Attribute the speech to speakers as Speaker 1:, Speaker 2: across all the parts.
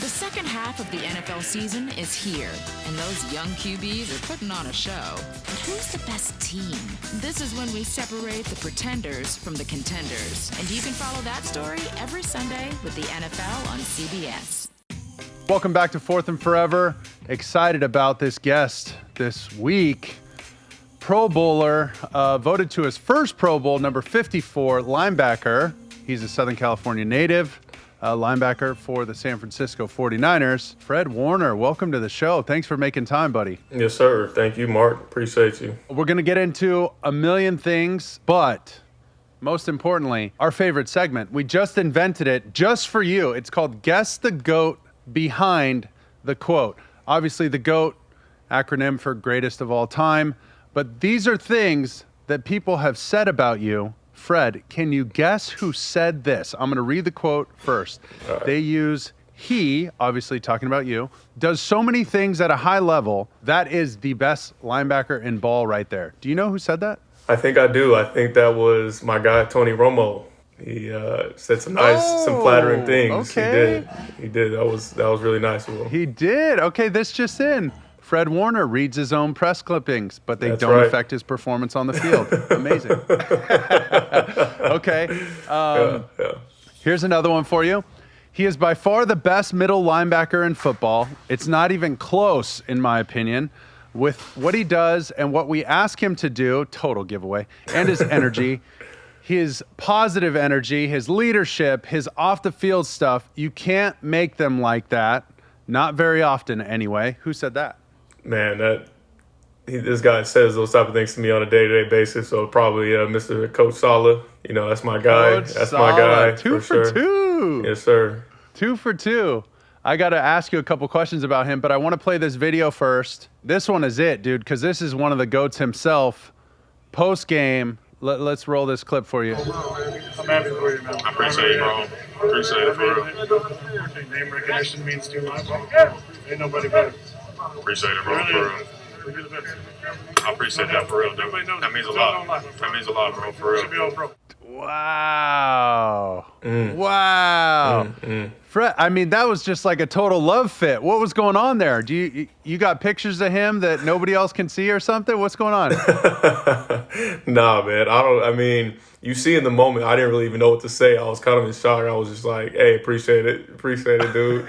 Speaker 1: second half of the NFL season is here, and those young QBs are putting on a show. But who's the best team? This is when we separate the pretenders from the contenders. And you can follow that story every Sunday with the NFL on CBS.
Speaker 2: Welcome back to Fourth and Forever. Excited about this guest this week. Pro Bowler, voted to his first Pro Bowl, number 54, linebacker. He's a Southern California native. Linebacker for the San Francisco 49ers. Fred Warner, welcome to the show. Thanks for making time, buddy.
Speaker 3: Yes, sir. Thank you, Mark. Appreciate you.
Speaker 2: We're going to get into a million things, but most importantly, our favorite segment. We just invented it just for you. It's called Guess the GOAT Behind the Quote. Obviously, the GOAT, acronym for greatest of all time, but these are things that people have said about you. Fred, can you guess who said this? I'm going to read the quote first.
Speaker 3: Right.
Speaker 2: They use he, obviously talking about you, does so many things at a high level. That is the best linebacker in ball right there. Do you know who said that?
Speaker 3: I think I do. I think that was my guy, Tony Romo. He said some flattering things.
Speaker 2: Okay.
Speaker 3: He did. That was really nice of him.
Speaker 2: He did. Okay, this just in. Fred Warner reads his own press clippings, but they
Speaker 3: That's
Speaker 2: don't
Speaker 3: right.
Speaker 2: affect his performance on the field. Amazing. Okay.
Speaker 3: Yeah.
Speaker 2: Here's another one for you. He is by far the best middle linebacker in football. It's not even close, in my opinion, with what he does and what we ask him to do, total giveaway, and his energy, his positive energy, his leadership, his off-the-field stuff. You can't make them like that. Not very often, anyway. Who said that?
Speaker 3: Man, this guy says those type of things to me on a day-to-day basis. So probably Mr. Coach Saleh. You know, that's my guy. That's my guy.
Speaker 2: Two for two.
Speaker 3: Yes, sir.
Speaker 2: 2 for 2. I got to ask you a couple questions about him, but I want to play this video first. This one is it, dude, because this is one of the GOATs himself. Post-game, let's roll this clip for you.
Speaker 4: I'm happy for you, man.
Speaker 5: I appreciate it, bro. Appreciate it, for real.
Speaker 4: Name recognition means too much. Ain't nobody better.
Speaker 5: Appreciate it, bro, for real.
Speaker 4: We're the best.
Speaker 5: I appreciate that, for real, dude. That means a lot. That means a lot, bro, for
Speaker 4: Should be
Speaker 5: real.
Speaker 4: all pro.
Speaker 2: Wow. Wow. Fred, I mean, that was just like a total love fit. What was going on there? Do you got pictures of him that nobody else can see or something? What's going on?
Speaker 3: Nah, man. I mean, you see in the moment, I didn't really even know what to say. I was kind of in shock. I was just like, hey, appreciate it, dude.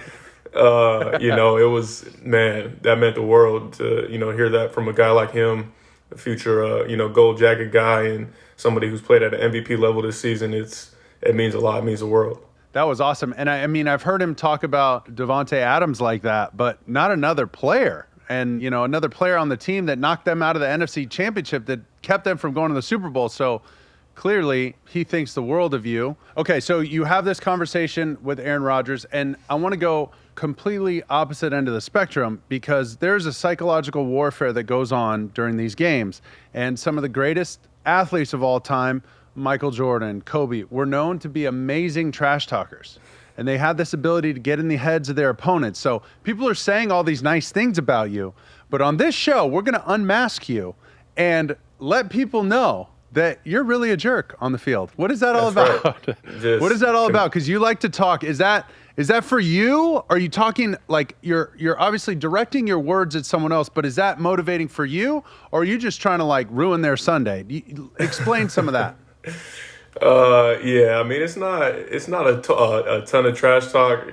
Speaker 3: It was, man, that meant the world to, hear that from a guy like him, a future, gold jacket guy and somebody who's played at an MVP level this season. It means a lot. It means the world.
Speaker 2: That was awesome. And I mean, I've heard him talk about Davante Adams like that, but not another player. And, another player on the team that knocked them out of the NFC Championship that kept them from going to the Super Bowl. So clearly he thinks the world of you. Okay, so you have this conversation with Aaron Rodgers, and I want to go completely opposite end of the spectrum because there's a psychological warfare that goes on during these games. And some of the greatest athletes of all time, Michael Jordan, Kobe, were known to be amazing trash talkers. And they had this ability to get in the heads of their opponents. So people are saying all these nice things about you. But on this show, we're going to unmask you and let people know that you're really a jerk on the field. What is that all about?
Speaker 3: Right.
Speaker 2: What is that all about? Because you like to talk. Is that for you? Are you talking like you're obviously directing your words at someone else, but is that motivating for you? Or are you just trying to like ruin their Sunday? Explain some of that.
Speaker 3: Yeah, I mean, it's not a ton of trash talk.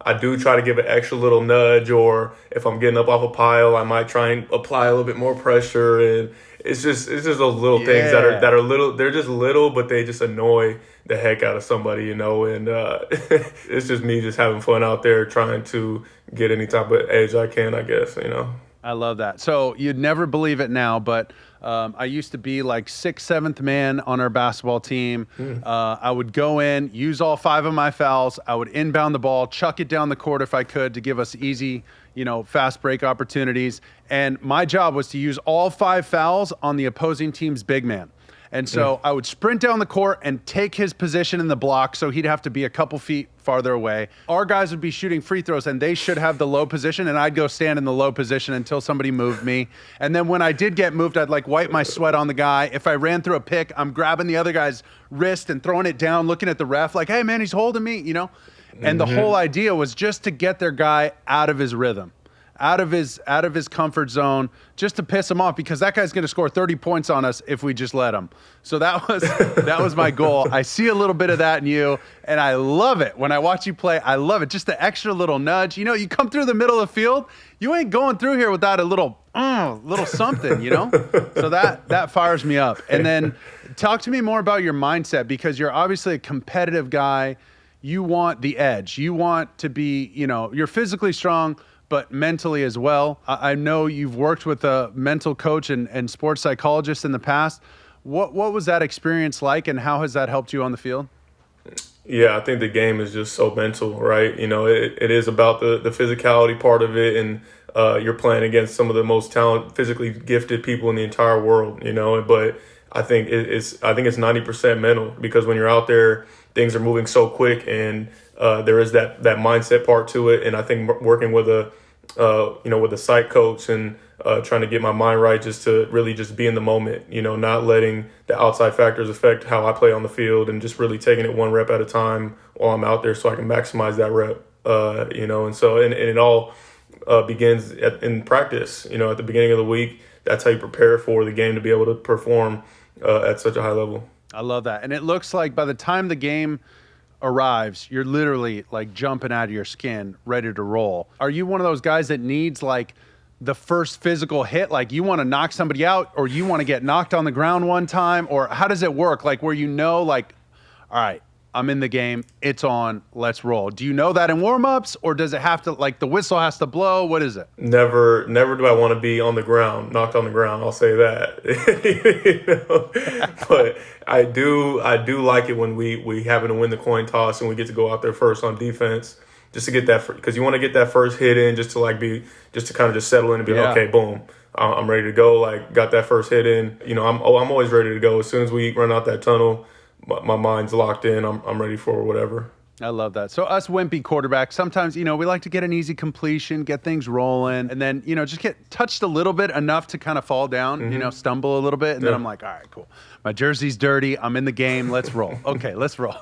Speaker 3: I do try to give an extra little nudge, or if I'm getting up off a pile, I might try and apply a little bit more pressure. And it's just those little things that are little. They're just little, but they just annoy the heck out of somebody, And it's just me just having fun out there, trying to get any type of edge I can, I guess.
Speaker 2: I love that. So you'd never believe it now, but I used to be like 6th, 7th man on our basketball team. I would go in, use all 5 of my fouls. I would inbound the ball, chuck it down the court if I could to give us easy, fast break opportunities. And my job was to use all 5 fouls on the opposing team's big man. And so I would sprint down the court and take his position in the block so he'd have to be a couple feet farther away. Our guys would be shooting free throws and they should have the low position, and I'd go stand in the low position until somebody moved me. And then when I did get moved, I'd like wipe my sweat on the guy. If I ran through a pick, I'm grabbing the other guy's wrist and throwing it down, looking at the ref like, hey man, he's holding me, And the whole idea was just to get their guy out of his rhythm, out of his comfort zone, just to piss him off, because that guy's going to score 30 points on us if we just let him. So that was my goal. I see a little bit of that in you, and I love it. When I watch you play, I love it. Just the extra little nudge. You know, you come through the middle of the field, you ain't going through here without a little something, you know? So that fires me up. And then talk to me more about your mindset, because you're obviously a competitive guy. You want the edge. You want to be, you know, you're physically strong, but mentally as well. I know you've worked with a mental coach and sports psychologist in the past. What was that experience like, and how has that helped you on the field?
Speaker 3: Yeah, I think the game is just so mental, right? You know, it is about the physicality part of it, and you're playing against some of the most physically gifted people in the entire world, you know. But I think it's 90% mental, because when you're out there, things are moving so quick, and there is that mindset part to it. And I think working with a psych coach and trying to get my mind right, just to really just be in the moment, you know, not letting the outside factors affect how I play on the field, and just really taking it one rep at a time while I'm out there, so I can maximize that rep, you know. And so, and it all begins in practice, you know, at the beginning of the week. That's how you prepare for the game to be able to perform at such a high level.
Speaker 2: I love that. And it looks like by the time the game arrives, you're literally like jumping out of your skin, ready to roll. Are you one of those guys that needs like the first physical hit? Like you want to knock somebody out, or you want to get knocked on the ground one time? Or how does it work? Like where you know, like, all right, I'm in the game, it's on, let's roll. Do you know that in warm-ups, or does it have to, like the whistle has to blow? What is it?
Speaker 3: Never do I want to be on the ground, knocked on the ground, I'll say that. You know? But I do like it when we happen to win the coin toss and we get to go out there first on defense, just to get that, because you want to get that first hit in, just to kind of just settle in and be like, okay, boom, I'm ready to go. Like, got that first hit in. You know, I'm always ready to go. As soon as we run out that tunnel, my mind's locked in. I'm ready for whatever.
Speaker 2: I love that. So us wimpy quarterbacks, sometimes, you know, we like to get an easy completion, get things rolling, and then, you know, just get touched a little bit, enough to kind of fall down, you know, stumble a little bit. And then I'm like, all right, cool. My jersey's dirty. I'm in the game. Let's roll. Okay, let's roll.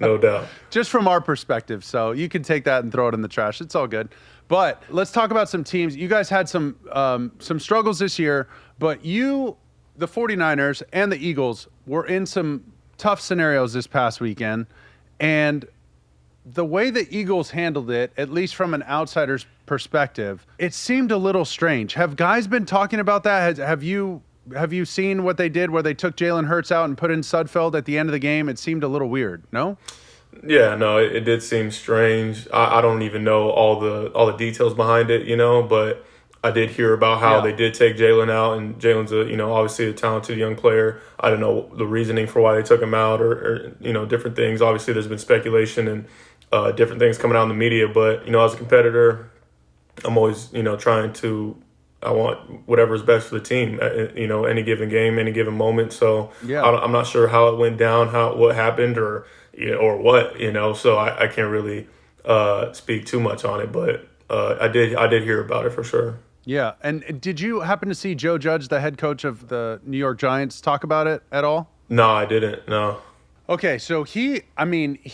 Speaker 3: No doubt. Just
Speaker 2: from our perspective. So you can take that and throw it in the trash. It's all good. But let's talk about some teams. You guys had some struggles this year, but the 49ers and the Eagles were in some tough scenarios this past weekend, and the way the Eagles handled it, at least from an outsider's perspective, it seemed a little strange. Have guys been talking about that? Have you seen what they did, where they took Jalen Hurts out and put in Sudfeld at the end of the game? It seemed a little weird, no?
Speaker 3: Yeah, no, it did seem strange. I don't even know all the details behind it, you know, but I did hear about how they did take Jalen out, and Jalen's obviously a talented young player. I don't know the reasoning for why they took him out, or you know, different things. Obviously, there's been speculation and different things coming out in the media. But, you know, as a competitor, I'm always, you know, I want whatever's best for the team, you know, any given game, any given moment. So I'm not sure how it went down, what happened, or what, you know. So I can't really speak too much on it, but I did hear about it for sure.
Speaker 2: Yeah, and did you happen to see Joe Judge, the head coach of the New York Giants, talk about it at all?
Speaker 3: No, I didn't, no.
Speaker 2: Okay, so he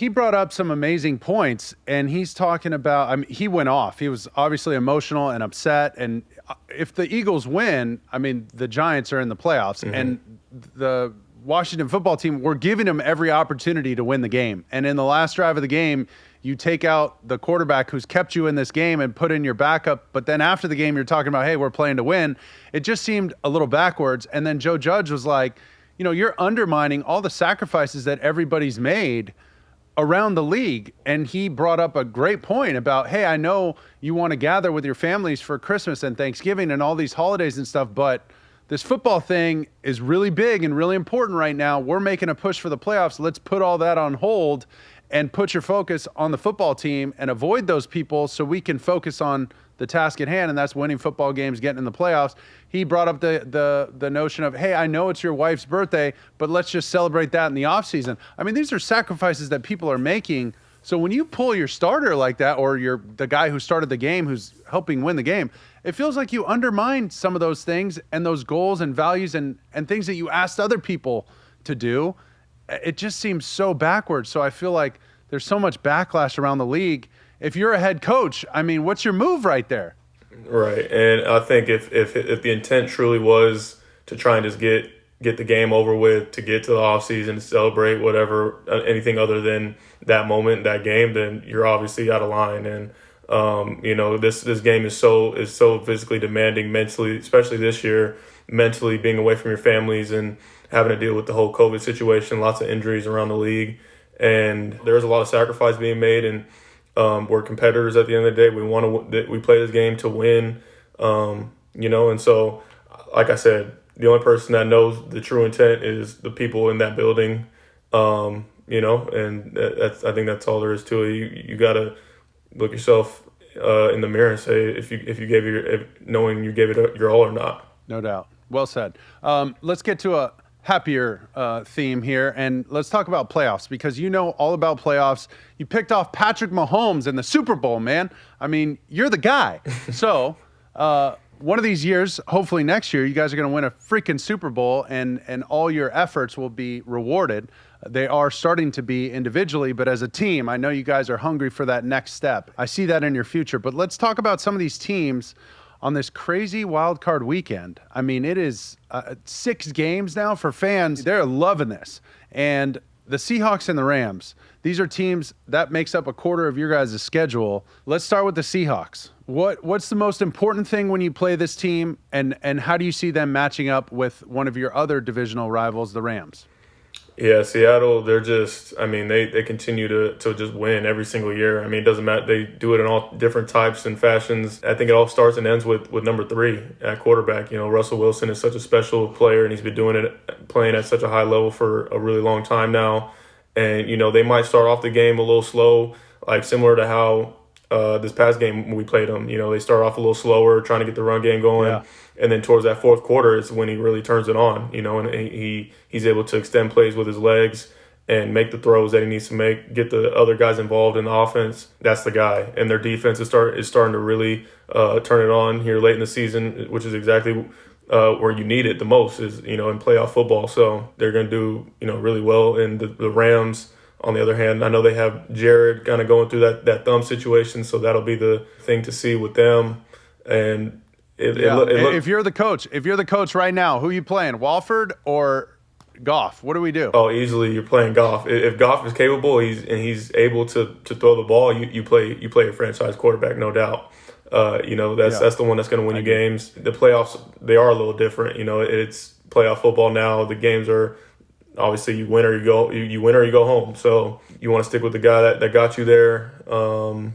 Speaker 2: brought up some amazing points, and he's talking about, he went off. He was obviously emotional and upset, and if the Eagles win, the Giants are in the playoffs, and the Washington football team, we're giving them every opportunity to win the game. And in the last drive of the game, you take out the quarterback who's kept you in this game and put in your backup. But then after the game, you're talking about, hey, we're playing to win. It just seemed a little backwards. And then Joe Judge was like, you know, you're undermining all the sacrifices that everybody's made around the league. And he brought up a great point about, hey, I know you want to gather with your families for Christmas and Thanksgiving and all these holidays and stuff, but this football thing is really big and really important right now. We're making a push for the playoffs. Let's put all that on hold and put your focus on the football team and avoid those people so we can focus on the task at hand, and that's winning football games, getting in the playoffs. He brought up the notion of, hey, I know it's your wife's birthday, but let's just celebrate that in the offseason. These are sacrifices that people are making. So when you pull your starter like that, or the guy who started the game who's helping win the game, it feels like you undermine some of those things and those goals and values and things that you asked other people to do. It just seems so backwards. So I feel like there's so much backlash around the league. If you're a head coach, I mean, what's your move right there?
Speaker 3: Right, and I think if the intent truly was to try and just get the game over with, to get to the offseason, to celebrate whatever, anything other than that moment, that game, then you're obviously out of line. And this game is so physically demanding mentally, especially this year, mentally being away from your families and having to deal with the whole COVID situation, lots of injuries around the league, and there's a lot of sacrifice being made. And we're competitors at the end of the day. We play this game to win, and so, like I said, the only person that knows the true intent is the people in that building, and I think that's all there is to it. You got to look yourself in the mirror and say if you gave knowing you gave it your all or not.
Speaker 2: No doubt. Well said. Let's get to a happier theme here, and let's talk about playoffs, because you know all about playoffs. You picked off Patrick Mahomes in the Super Bowl, man. I mean, you're the guy. So one of these years, hopefully next year, you guys are going to win a freaking Super Bowl, and all your efforts will be rewarded. They are starting to be individually, but as a team, I know you guys are hungry for that next step. I see that in your future. But let's talk about some of these teams on this crazy wild card weekend. I mean, it is 6 games now for fans. They're loving this. And the Seahawks and the Rams, these are teams that makes up a quarter of your guys' schedule. Let's start with the Seahawks. What's the most important thing when you play this team, and how do you see them matching up with one of your other divisional rivals, the Rams?
Speaker 3: Yeah, Seattle, they're just, I mean, they continue to just win every single year. I mean, it doesn't matter. They do it in all different types and fashions. I think it all starts and ends with number 3 at quarterback. Russell Wilson is such a special player, and he's been playing at such a high level for a really long time now. And, they might start off the game a little slow, like similar to how this past game when we played them. They start off a little slower, trying to get the run game going. Yeah. And then towards that fourth quarter is when he really turns it on, and he's able to extend plays with his legs and make the throws that he needs to make, get the other guys involved in the offense. That's the guy. And their defense is starting to really turn it on here late in the season, which is exactly where you need it the most is, in playoff football. So they're going to do, really well. And the Rams, on the other hand, I know they have Jared kind of going through that thumb situation, so that'll be the thing to see with them. And if
Speaker 2: you're the coach right now, who are you playing, Walford or Goff? What do we do?
Speaker 3: Oh, easily you're playing Goff. If Goff is capable, he's able to throw the ball, you play a franchise quarterback, no doubt. That's the one that's going to win you games. The playoffs, they are a little different. It's playoff football now. The games are obviously you win or you go home. So you want to stick with the guy that got you there. And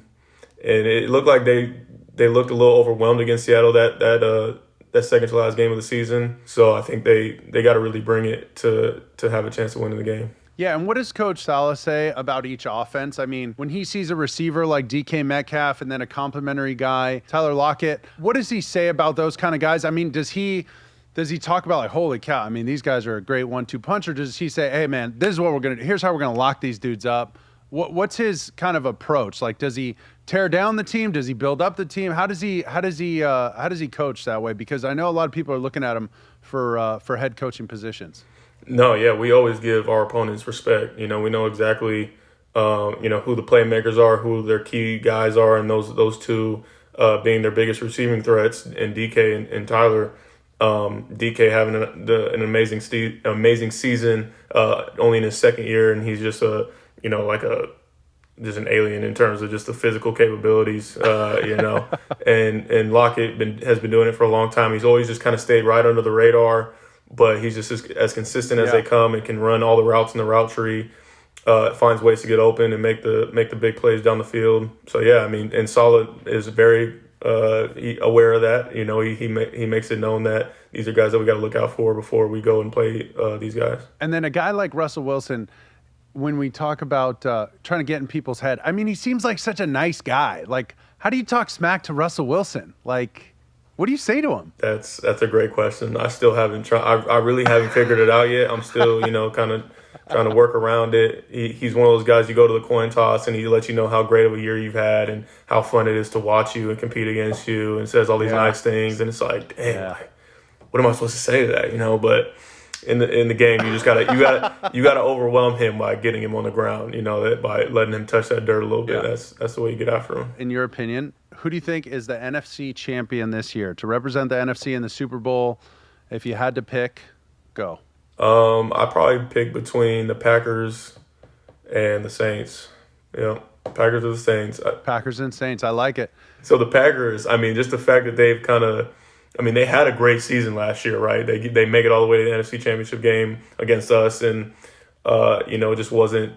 Speaker 3: it looked like they looked a little overwhelmed against Seattle that second to last game of the season. So I think they got to really bring it to have a chance of winning the game.
Speaker 2: Yeah, and what does Coach Saleh say about each offense? I mean, when he sees a receiver like DK Metcalf and then a complimentary guy, Tyler Lockett, what does he say about those kind of guys? I mean, does he talk about, like, holy cow, I mean, these guys are a great 1-2 punch, or does he say, hey, man, this is what we're going to do. Here's how we're going to lock these dudes up? What's his kind of approach? Like, does he tear down the team? Does he build up the team? How does he coach that way? Because I know a lot of people are looking at him for head coaching positions.
Speaker 3: No, yeah, we always give our opponents respect. We know exactly, who the playmakers are, who their key guys are, and those two being their biggest receiving threats, and DK and Tyler. DK having an amazing season, only in his second year, and he's just just an alien in terms of just the physical capabilities, and Lockett has been doing it for a long time. He's always just kind of stayed right under the radar, but he's just as consistent as they come and can run all the routes in the route tree, finds ways to get open and make the big plays down the field. So yeah, I mean, and Saleh is very aware of that. He makes it known that these are guys that we got to look out for before we go and play these guys.
Speaker 2: And then a guy like Russell Wilson, when we talk about trying to get in people's head, I mean, he seems like such a nice guy. Like, how do you talk smack to Russell Wilson? Like, what do you say to him?
Speaker 3: That's a great question. I still haven't I really haven't figured it out yet. I'm still, kind of trying to work around it. He's one of those guys, you go to the coin toss and he lets you know how great of a year you've had and how fun it is to watch you and compete against you, and says all these nice things. And it's like, damn, like, what am I supposed to say to that? But in the game. You gotta overwhelm him by getting him on the ground. By letting him touch that dirt a little bit.
Speaker 2: Yeah.
Speaker 3: That's the way you get after him.
Speaker 2: In your opinion, who do you think is the NFC champion this year to represent the NFC in the Super Bowl? If you had to pick, go.
Speaker 3: I probably pick between the Packers and the Saints. Packers or the Saints.
Speaker 2: Packers and Saints. I like it.
Speaker 3: So the Packers, just the fact that they've they had a great season last year, right? They make it all the way to the NFC Championship game against us, and it just wasn't.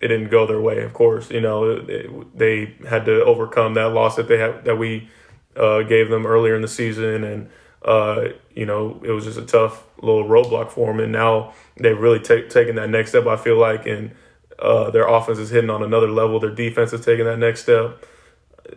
Speaker 3: It didn't go their way. Of course, they had to overcome that loss that we gave them earlier in the season, and it was just a tough little roadblock for them. And now they've really taken that next step, I feel like, and their offense is hitting on another level. Their defense is taking that next step.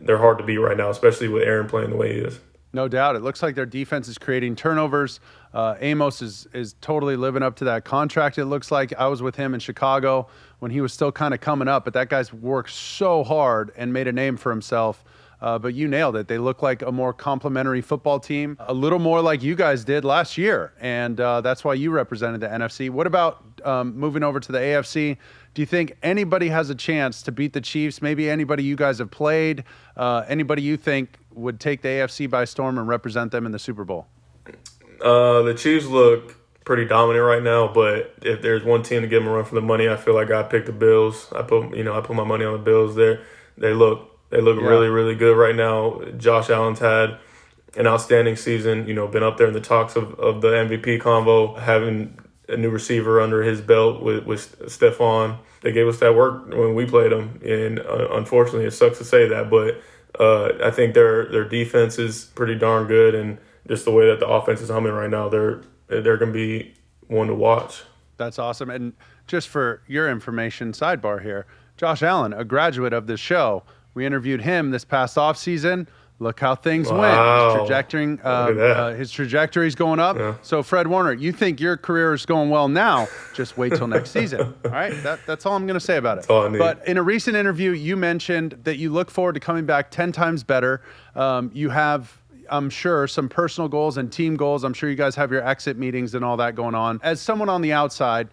Speaker 3: They're hard to beat right now, especially with Aaron playing the way he is.
Speaker 2: No doubt. It looks like their defense is creating turnovers. Amos is totally living up to that contract, it looks like. I was with him in Chicago when he was still kind of coming up, but that guy's worked so hard and made a name for himself. But you nailed it. They look like a more complementary football team, a little more like you guys did last year, and that's why you represented the NFC. What about moving over to the AFC? Do you think anybody has a chance to beat the Chiefs? Maybe anybody you guys have played, anybody you think would take the AFC by storm and represent them in the Super Bowl?
Speaker 3: The Chiefs look pretty dominant right now, but if there's one team to give them a run for the money, I feel like I picked the Bills. I put my money on the Bills there. They look really, really good right now. Josh Allen's had an outstanding season, been up there in the talks of the MVP convo, having a new receiver under his belt with Stephon. They gave us that work when we played them, and unfortunately it sucks to say that, but I think their defense is pretty darn good, and just the way that the offense is humming right now, they're going to be one to watch.
Speaker 2: That's awesome. And just for your information, sidebar here, Josh Allen, a graduate of this show, we interviewed him this past offseason. Look how things went. His trajectory's going up. Yeah. So, Fred Warner, you think your career is going well now, just wait till next season. All right? That's all I'm going to say about it.
Speaker 3: That's all I need.
Speaker 2: But in a recent interview, you mentioned that you look forward to coming back 10 times better. You have, I'm sure, some personal goals and team goals. I'm sure you guys have your exit meetings and all that going on. As someone on the outside,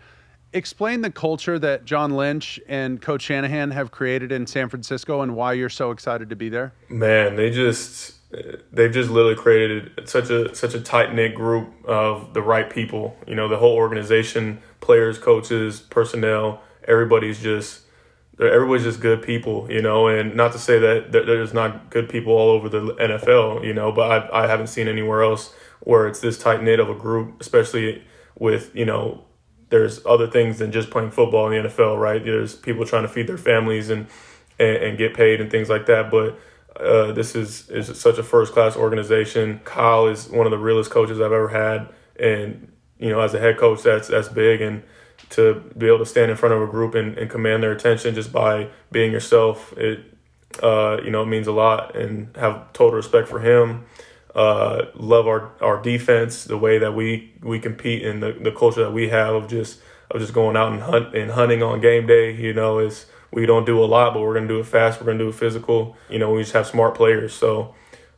Speaker 2: explain the culture that John Lynch and Coach Shanahan have created in San Francisco and why you're so excited to be there.
Speaker 3: Man, they've just literally created such a tight-knit group of the right people. The whole organization, players, coaches, personnel, everybody's just good people, and not to say that there's not good people all over the NFL, but I haven't seen anywhere else where it's this tight-knit of a group, especially with, there's other things than just playing football in the NFL, right? There's people trying to feed their families and get paid and things like that. But this is such a first-class organization. Kyle is one of the realest coaches I've ever had. And, as a head coach, that's big. And to be able to stand in front of a group and command their attention just by being yourself, it means a lot, and have total respect for him. Love our defense, the way that we compete, and the culture that we have of just going out and hunting on game day. Is we don't do a lot, but we're gonna do it fast. We're gonna do it physical. We just have smart players. So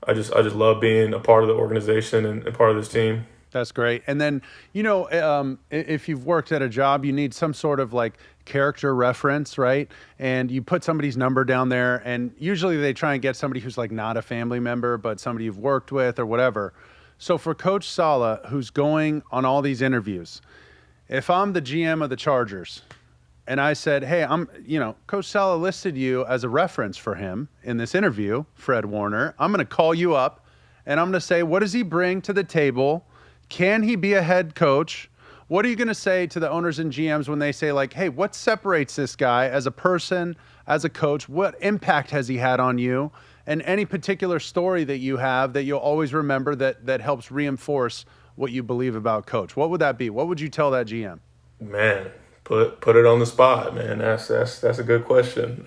Speaker 3: I just love being a part of the organization and part of this team.
Speaker 2: That's great. And then, if you've worked at a job, you need some sort of character reference, right? And you put somebody's number down there, and usually they try and get somebody who's not a family member, but somebody you've worked with or whatever. So for Coach Saleh, who's going on all these interviews, if I'm the GM of the Chargers and I said, hey, Coach Saleh listed you as a reference for him in this interview, Fred Warner, I'm going to call you up and I'm going to say, what does he bring to the table? Can he be a head coach? What are you going to say to the owners and GMs when they say, hey, what separates this guy as a person, as a coach? What impact has he had on you? And any particular story that you have that you'll always remember that helps reinforce what you believe about Coach? What would that be? What would you tell that GM?
Speaker 3: Man, put it on the spot, man. That's a good question.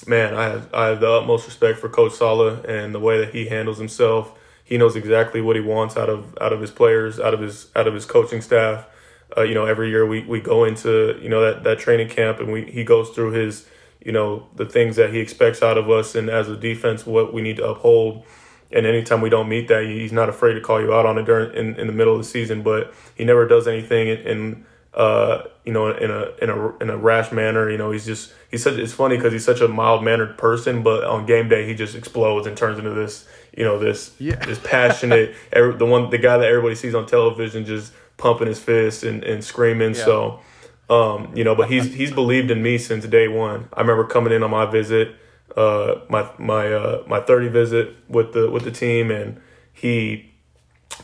Speaker 3: Man, I have the utmost respect for Coach Saleh and the way that he handles himself. He knows exactly what he wants out of his players, out of his coaching staff. Every year we go into that training camp, and he goes through his the things that he expects out of us, and as a defense what we need to uphold. And anytime we don't meet that, he's not afraid to call you out on it in the middle of the season. But he never does anything in a rash manner. It's funny because he's such a mild mannered person, but on game day he just explodes and turns into this this passionate the guy that everybody sees on television just pumping his fists and screaming. Yeah. So but he's believed in me since day one. I remember coming in on my visit, my 30 visit with the team, and he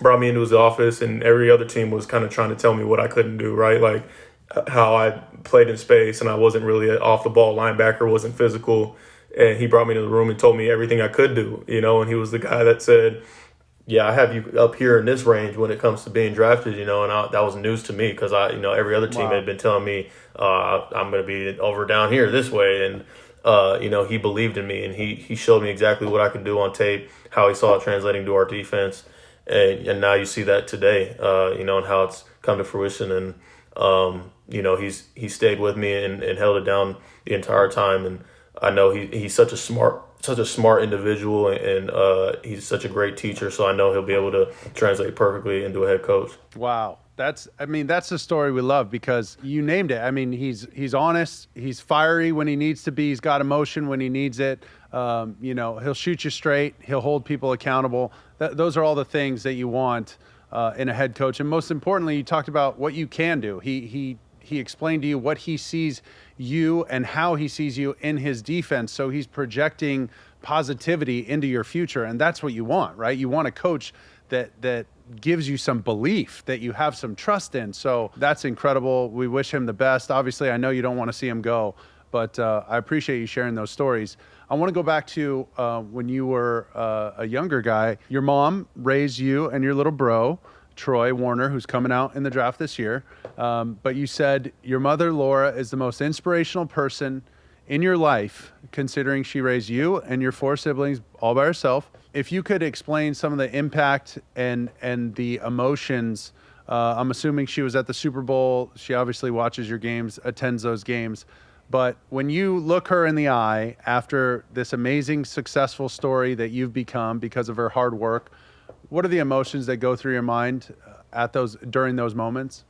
Speaker 3: brought me into his office, and every other team was kind of trying to tell me what I couldn't do, right? Like how I played in space and I wasn't really an off the ball linebacker, wasn't physical. And he brought me into the room and told me everything I could do, and he was the guy that said, yeah, I have you up here in this range when it comes to being drafted, and that was news to me because every other team had been telling me I'm going to be over down here this way. And, he believed in me, and he showed me exactly what I could do on tape, how he saw it translating to our defense. And now you see that today, and how it's come to fruition. And, he stayed with me and held it down the entire time. And I know he's such a smart individual, and he's such a great teacher. So I know he'll be able to translate perfectly into a head coach. Wow.
Speaker 2: That's the story we love because you named it. I mean, he's honest. He's fiery when he needs to be. He's got emotion when he needs it. He'll shoot you straight. He'll hold people accountable. Those are all the things that you want in a head coach. And most importantly, you talked about what you can do. He explained to you what he sees you and how he sees you in his defense. So he's projecting positivity into your future. And that's what you want, right? You want a coach that gives you some belief, that you have some trust in. So that's incredible. We wish him the best. Obviously, I know you don't want to see him go, but I appreciate you sharing those stories. I want to go back to when you were a younger guy. Your mom raised you and your little bro, Troy Warner, who's coming out in the draft this year. But you said your mother, Laura, is the most inspirational person in your life, considering she raised you and your 4 siblings all by herself. If you could explain some of the impact and the emotions, I'm assuming she was at the Super Bowl. She obviously watches your games, attends those games. But when you look her in the eye after this amazing, successful story that you've become because of her hard work, what are the emotions that go through your mind during those moments?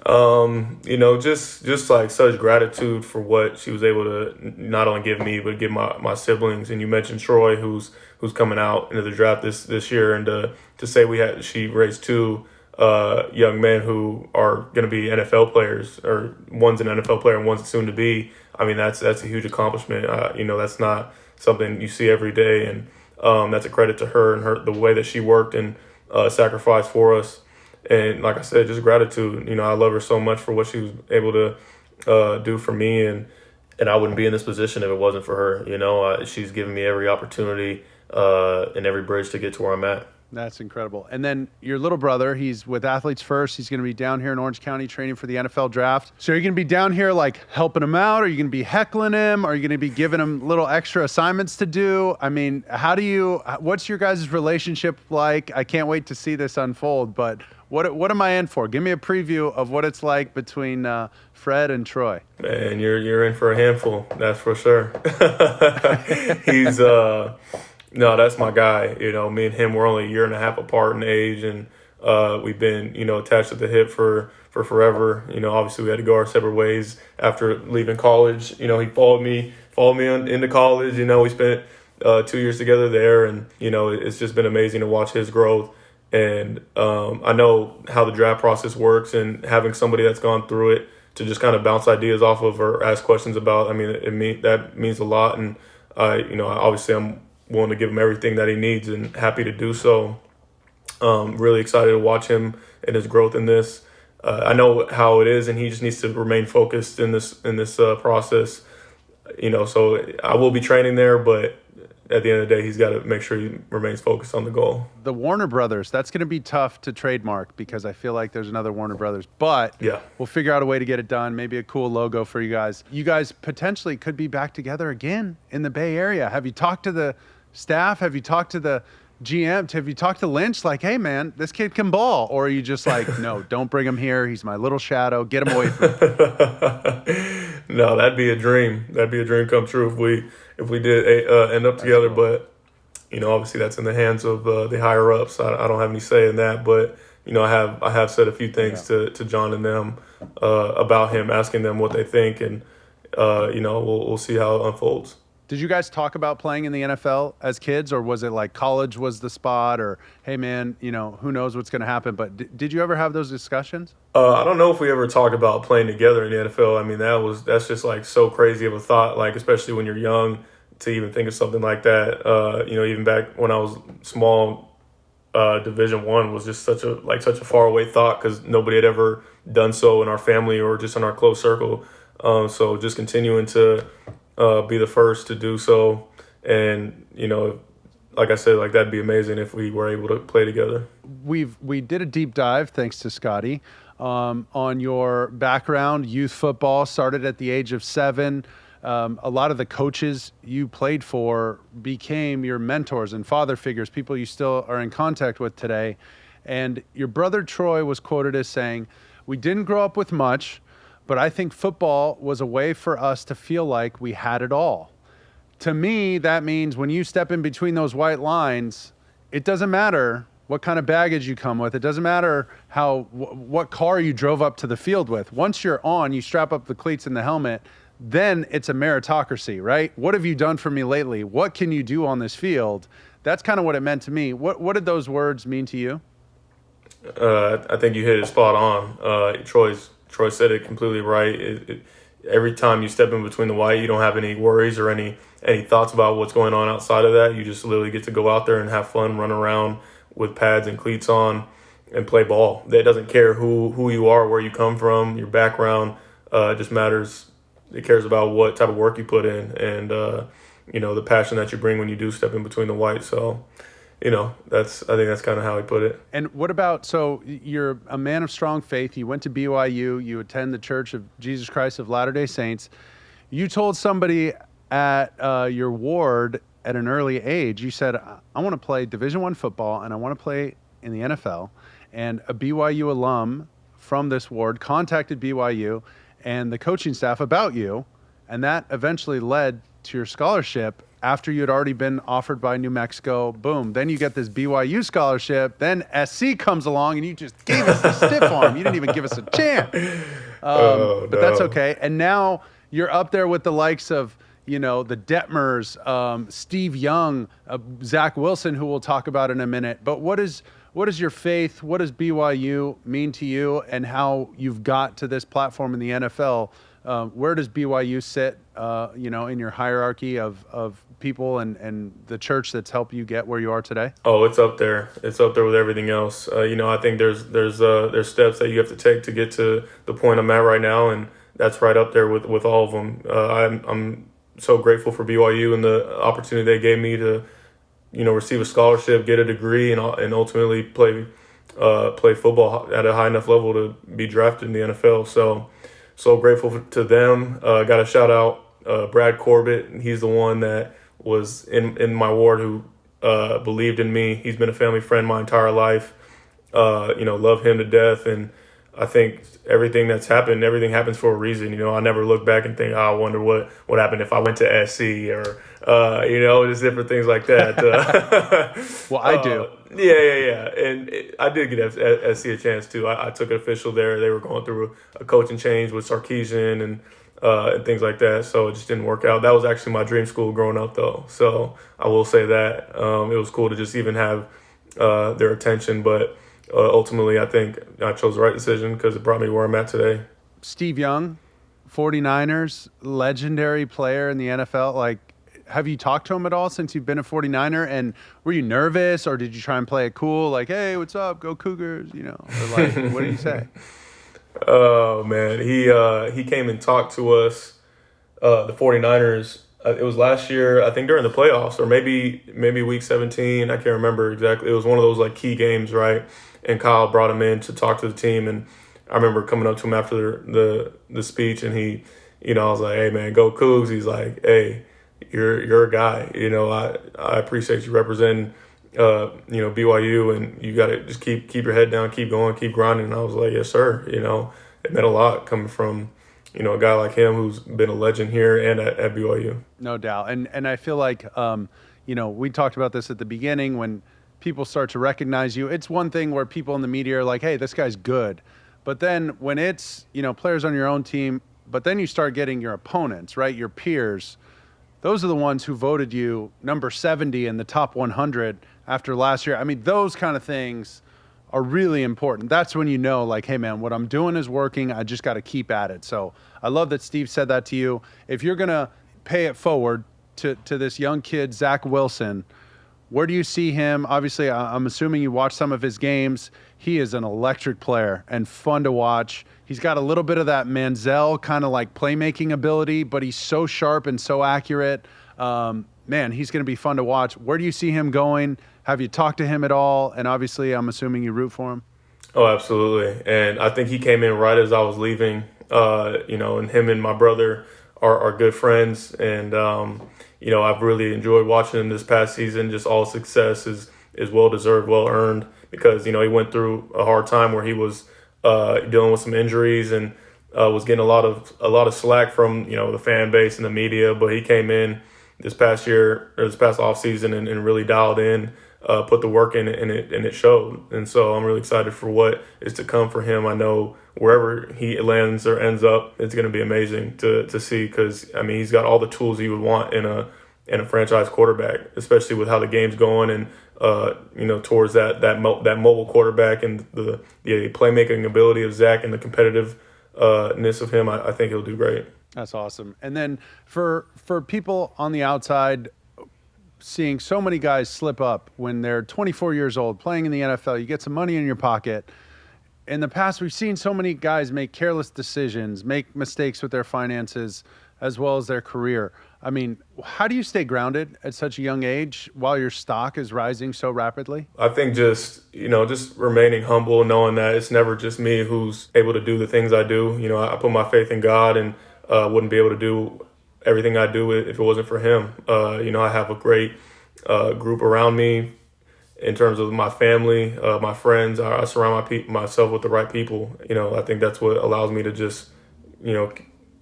Speaker 3: Just like such gratitude for what she was able to not only give me, but give my siblings. And you mentioned Troy, who's coming out into the draft this year, and to say she raised 2 young men who are going to be NFL players, or one's an NFL player and one's soon to be. I mean, that's a huge accomplishment. That's not something you see every day, and that's a credit to her and the way that she worked and sacrificed for us. And like I said, just gratitude. I love her so much for what she was able to do for me, and I wouldn't be in this position if it wasn't for her. She's given me every opportunity and every bridge to get to where I'm at.
Speaker 2: That's incredible. And then your little brother, he's with Athletes First. He's going to be down here in Orange County training for the NFL draft. So are you going to be down here like helping him out? Are you going to be heckling him? Are you going to be giving him little extra assignments to do? I mean, what's your guys' relationship like? I can't wait to see this unfold, but what am I in for? Give me a preview of what it's like between Fred and Troy.
Speaker 3: Man, you're in for a handful, that's for sure. He's no, that's my guy. Me and him, we're only 1.5 years apart in age, and we've been, attached at the hip for forever. Obviously we had to go our separate ways after leaving college. He followed me into college. We spent 2 years together there, and it's just been amazing to watch his growth. And I know how the draft process works, and having somebody that's gone through it to just kind of bounce ideas off of or ask questions about, that means a lot. And obviously I'm willing to give him everything that he needs and happy to do so. Really excited to watch him and his growth in this. I know how it is, and he just needs to remain focused in this process. So I will be training there, but at the end of the day, he's got to make sure he remains focused on the goal.
Speaker 2: The Warner Brothers, that's going to be tough to trademark because I feel like there's another Warner Brothers. But yeah, we'll figure out a way to get it done. Maybe a cool logo for you guys. You guys potentially could be back together again in the Bay Area. Have you talked to the staff? Have you talked to the GM? Have you talked to Lynch? Like, hey, man, this kid can ball. Or are you just like, no, don't bring him here. He's my little shadow. Get him away from me.
Speaker 3: No, that'd be a dream. That'd be a dream come true if we did end up together. Cool. obviously that's in the hands of the higher ups. I don't have any say in that, but I have said a few things to John and them about him, asking them what they think, and we'll see how it unfolds.
Speaker 2: Did you guys talk about playing in the NFL as kids, or was it like college was the spot, or hey man, who knows what's going to happen? But did you ever have those discussions?
Speaker 3: I don't know if we ever talked about playing together in the NFL. I mean, that's just like so crazy of a thought, like especially when you're young, to even think of something like that. Even back when I was small, Division I was just such a far away thought because nobody had ever done so in our family or just in our close circle. So just continuing to be the first to do so, and like I said, like that'd be amazing if we were able to play together.
Speaker 2: We did a deep dive, thanks to Scotty, on your background. Youth football started at the age of 7. A lot of the coaches you played for became your mentors and father figures, people you still are in contact with today. And your brother Troy was quoted as saying, "We didn't grow up with much, but I think football was a way for us to feel like we had it all." To me, that means when you step in between those white lines, it doesn't matter what kind of baggage you come with. It doesn't matter what car you drove up to the field with. Once you're on, you strap up the cleats and the helmet, then it's a meritocracy, right? What have you done for me lately? What can you do on this field? That's kind of what it meant to me. What did those words mean to you?
Speaker 3: I think you hit it spot on. Troy said it completely right. Every time you step in between the white, you don't have any worries or any thoughts about what's going on outside of that. You just literally get to go out there and have fun, run around with pads and cleats on and play ball. It doesn't care who you are, where you come from, your background. It just matters. It cares about what type of work you put in and, the passion that you bring when you do step in between the white. So, I think that's kind of how he put it.
Speaker 2: And what about, so you're a man of strong faith. You went to BYU. You attend the Church of Jesus Christ of Latter-day Saints. You told somebody at your ward at an early age, you said, I want to play Division I football and I want to play in the NFL. And a BYU alum from this ward contacted BYU and the coaching staff about you, and that eventually led to your scholarship after you had already been offered by New Mexico. Boom. Then you get this BYU scholarship. Then SC comes along, and you just gave us the stiff arm. You didn't even give us a chance. But that's okay. And now you're up there with the likes of, the Detmers, Steve Young, Zach Wilson, who we'll talk about in a minute. But what is your faith? What does BYU mean to you, and how you've got to this platform in the NFL? Where does BYU sit, in your hierarchy of people and the church that's helped you get where you are today?
Speaker 3: Oh, it's up there. It's up there with everything else. I think there's steps that you have to take to get to the point I'm at right now, and that's right up there with all of them. I'm so grateful for BYU and the opportunity they gave me to, receive a scholarship, get a degree, and ultimately play football at a high enough level to be drafted in the NFL. So grateful to them. Got to shout out Brad Corbett. He's the one that was in my ward who believed in me. He's been a family friend my entire life. Love him to death. And I think everything happens for a reason. I never look back and think, I wonder what happened if I went to SC or, just different things like that.
Speaker 2: Well, I do.
Speaker 3: Yeah. And I did get SC a chance too. I took an official there. They were going through a coaching change with Sarkisian and things like that. So it just didn't work out. That was actually my dream school growing up though. So I will say that it was cool to just even have their attention. But ultimately, I think I chose the right decision because it brought me where I'm at today.
Speaker 2: Steve Young, 49ers, legendary player in the NFL. Have you talked to him at all since you've been a 49er? And were you nervous, or did you try and play it cool? Like, hey, what's up? Go Cougars, Or what did you say?
Speaker 3: Oh, man. He came and talked to us, the 49ers. It was last year, I think during the playoffs, or maybe week 17. I can't remember exactly. It was one of those key games, right? And Kyle brought him in to talk to the team, and I remember coming up to him after the speech, and he, I was like, hey man, go Cougs. He's like, hey, you're a guy. I appreciate you representing BYU, and you got to just keep your head down, keep going, keep grinding. And I was like, yes sir. It meant a lot coming from a guy like him who's been a legend here and at BYU.
Speaker 2: No doubt. And I feel like we talked about this at the beginning when people start to recognize you. It's one thing where people in the media are like, hey, this guy's good. But then when it's, players on your own team, but then you start getting your opponents, right, your peers, those are the ones who voted you number 70 in the top 100 after last year. I mean, those kind of things are really important. That's when you know, like, hey, man, what I'm doing is working. I just got to keep at it. So I love that Steve said that to you. If you're going to pay it forward to this young kid, Zach Wilson, where do you see him? Obviously, I'm assuming you watch some of his games. He is an electric player and fun to watch. He's got a little bit of that Manziel kind of like playmaking ability, but he's so sharp and so accurate. Man, he's going to be fun to watch. Where do you see him going? Have you talked to him at all? And obviously, I'm assuming you root for him.
Speaker 3: Oh, absolutely. And I think he came in right as I was leaving, and him and my brother are good friends. And, I've really enjoyed watching him this past season. Just all success is well-deserved, well-earned because, he went through a hard time where he was dealing with some injuries and was getting a lot of slack from, the fan base and the media. But he came in this past offseason and really dialed in, put the work in, and it showed. And so I'm really excited for what is to come for him. I know wherever he lands or ends up, it's going to be amazing to see because, he's got all the tools you would want in a franchise quarterback, especially with how the game's going and, towards that mobile quarterback and the playmaking ability of Zach and the competitiveness of him. I think he'll do great.
Speaker 2: That's awesome. And then for people on the outside, seeing so many guys slip up when they're 24 years old, playing in the NFL, you get some money in your pocket. In the past, we've seen so many guys make careless decisions, make mistakes with their finances as well as their career. I mean, how do you stay grounded at such a young age while your stock is rising so rapidly?
Speaker 3: I think just remaining humble, knowing that it's never just me who's able to do the things I do. I put my faith in God and wouldn't be able to do everything I do if it wasn't for him. I have a great group around me in terms of my family, my friends. I surround myself with the right people. I think that's what allows me to just,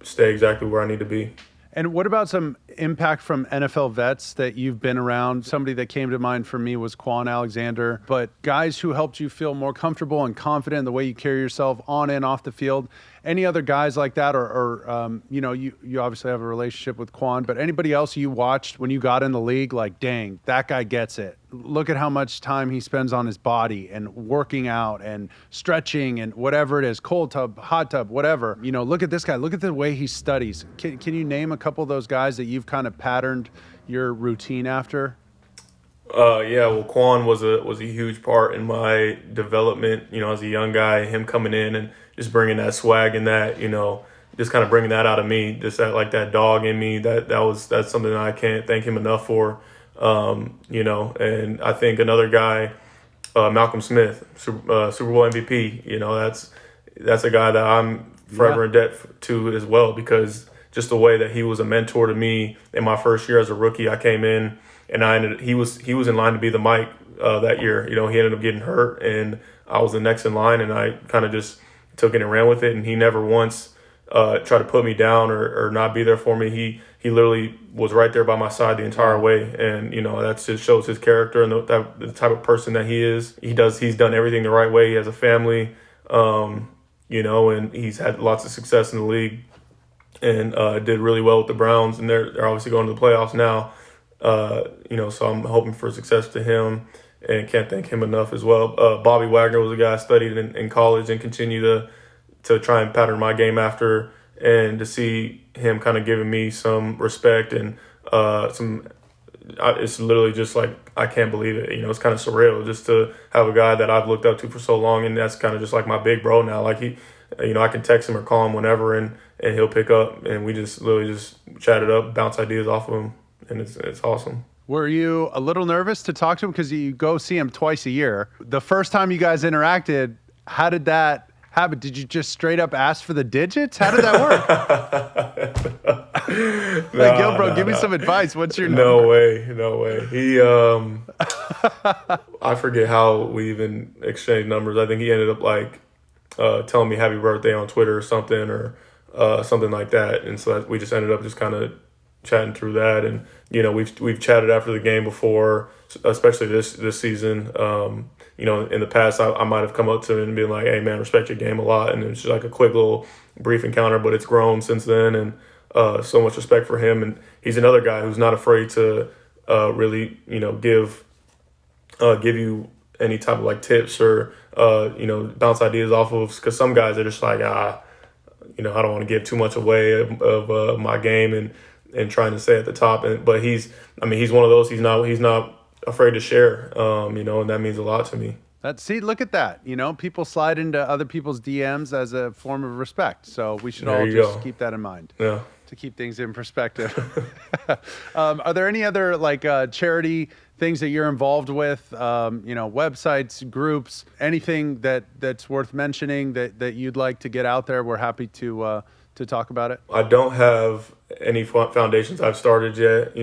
Speaker 3: stay exactly where I need to be.
Speaker 2: And what about some impact from NFL vets that you've been around? Somebody that came to mind for me was Quan Alexander, but guys who helped you feel more comfortable and confident in the way you carry yourself on and off the field. Any other guys like that, or you obviously have a relationship with Quan, but anybody else you watched when you got in the league, like, dang, that guy gets it. Look at how much time he spends on his body and working out and stretching and whatever it is, cold tub, hot tub, whatever. Look at this guy. Look at the way he studies. Can you name a couple of those guys that you've kind of patterned your routine after?
Speaker 3: Well, Quan was a huge part in my development, as a young guy, him coming in and just bringing that swag and that, just kind of bringing that out of me, just that dog in me, that's something that I can't thank him enough for, and I think another guy, Malcolm Smith, Super Bowl MVP, that's a guy that I'm forever in debt to as well, because just the way that he was a mentor to me in my first year as a rookie. I came in and he was in line to be the Mike that year. He ended up getting hurt and I was the next in line, and I kind of just took it and ran with it. And he never once tried to put me down or not be there for me. He literally was right there by my side the entire way. And, that just shows his character and the type of person that he is. He's done everything the right way. He has a family, and he's had lots of success in the league and did really well with the Browns. And they're obviously going to the playoffs now. So I'm hoping for success to him and can't thank him enough as well. Bobby Wagner was a guy I studied in college and continue to try and pattern my game after, and to see him kind of giving me some respect and it's literally just like, I can't believe it. It's kind of surreal just to have a guy that I've looked up to for so long, and that's kind of just like my big bro now. Like I can text him or call him whenever and he'll pick up, and we just literally just chat it up, bounce ideas off of him, and it's awesome.
Speaker 2: Were you a little nervous to talk to him? Because you go see him twice a year. The first time you guys interacted, how did that happen? Did you just straight up ask for the digits? How did that work? Bro, give me some advice. What's your number?
Speaker 3: No way. He, I forget how we even exchanged numbers. I think he ended up telling me happy birthday on Twitter or something like that. And so we just ended up just kind of chatting through that. And, we've chatted after the game before, especially this season. In the past, I might have come up to him and been like, hey, man, respect your game a lot. And it's just like a quick little brief encounter, but it's grown since then. And so much respect for him. And he's another guy who's not afraid to really, give you any type of like tips or, bounce ideas off of. Because some guys are just like, I don't want to give too much away of my game and trying to stay at the top. But he's one of those. He's not afraid to share, and that means a lot to me.
Speaker 2: Look at that. People slide into other people's DMs as a form of respect. So we should all keep that in mind.
Speaker 3: Yeah.
Speaker 2: To keep things in perspective. Are there any other charity things that you're involved with? Websites, groups, anything that's worth mentioning that you'd like to get out there? We're happy to talk about it.
Speaker 3: I don't have any foundations I've started yet.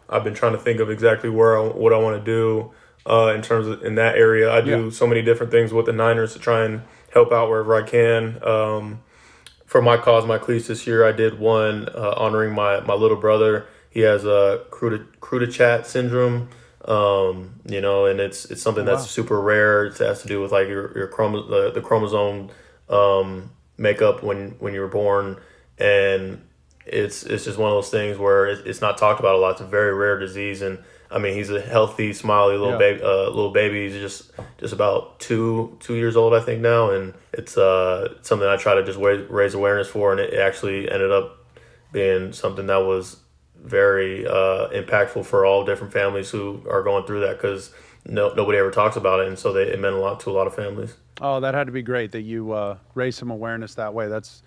Speaker 3: I've been trying to think of exactly what I want to do in terms of in that area. I do so many different things with the Niners to try and help out wherever I can. For my cause, my cleats this year, I did one honoring my little brother. He has a Crudichat syndrome, and it's something that's super rare. It has to do with like your the chromosome makeup when you were born, and it's just one of those things where it's not talked about a lot. It's a very rare disease, and he's a healthy, smiley little baby. He's just about two years old, I think now, and it's something I try to just raise awareness for, and it actually ended up being something that was very impactful for all different families who are going through that, because nobody ever talks about it, and so it meant a lot to a lot of families.
Speaker 2: Oh, that had to be great that you raised some awareness that way. That's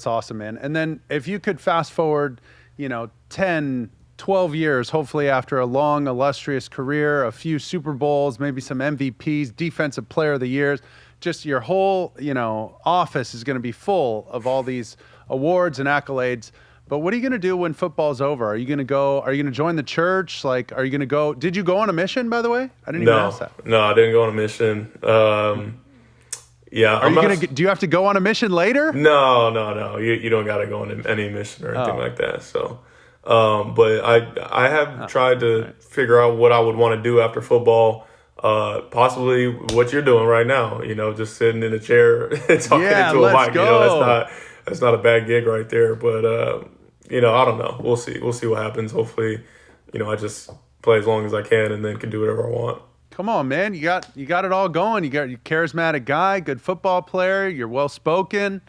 Speaker 2: awesome, man. And then if you could fast forward, 10, 12 years, hopefully after a long, illustrious career, a few Super Bowls, maybe some MVPs, Defensive Player of the Years, just your whole, office is going to be full of all these awards and accolades. But what are you going to do when football's over? Are you going to join the church? Are you going to go? Did you go on a mission, by the way? I didn't even ask that.
Speaker 3: No, I didn't go on a mission. Yeah.
Speaker 2: Do you have to go on a mission later?
Speaker 3: No. You don't got to go on any mission or anything like that. So, but I have tried to figure out what I would want to do after football. Possibly what you're doing right now. Just sitting in a chair and talking into a mic.
Speaker 2: Go.
Speaker 3: That's not a bad gig right there. But I don't know. We'll see. We'll see what happens. Hopefully, I just play as long as I can and then can do whatever I want.
Speaker 2: Come on, man. You got it all going. You're a charismatic guy, good football player. You're well-spoken.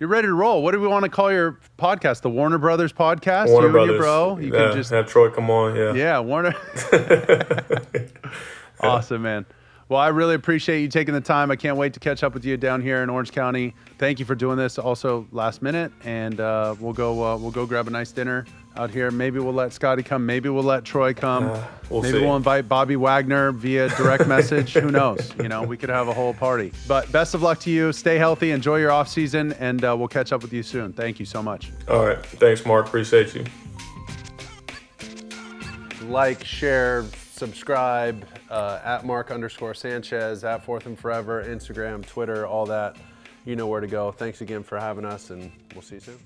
Speaker 2: You're ready to roll. What do we want to call your podcast? The Warner Brothers podcast?
Speaker 3: Warner
Speaker 2: you
Speaker 3: Brothers.
Speaker 2: And your bro. You can just
Speaker 3: have Troy come on. Yeah.
Speaker 2: Yeah, Warner. Awesome, man. Well, I really appreciate you taking the time. I can't wait to catch up with you down here in Orange County. Thank you for doing this also last minute, and we'll go grab a nice dinner out here. Maybe we'll let Scotty come. Maybe we'll let Troy come. Maybe
Speaker 3: see.
Speaker 2: We'll invite Bobby Wagner via direct message. Who knows? We could have a whole party. But best of luck to you. Stay healthy. Enjoy your off season, and we'll catch up with you soon. Thank you so much.
Speaker 3: All right. Thanks, Mark. Appreciate you.
Speaker 2: Like, share, subscribe, at Mark_Sanchez, at Fourth and Forever, Instagram, Twitter, all that. You know where to go. Thanks again for having us, and we'll see you soon.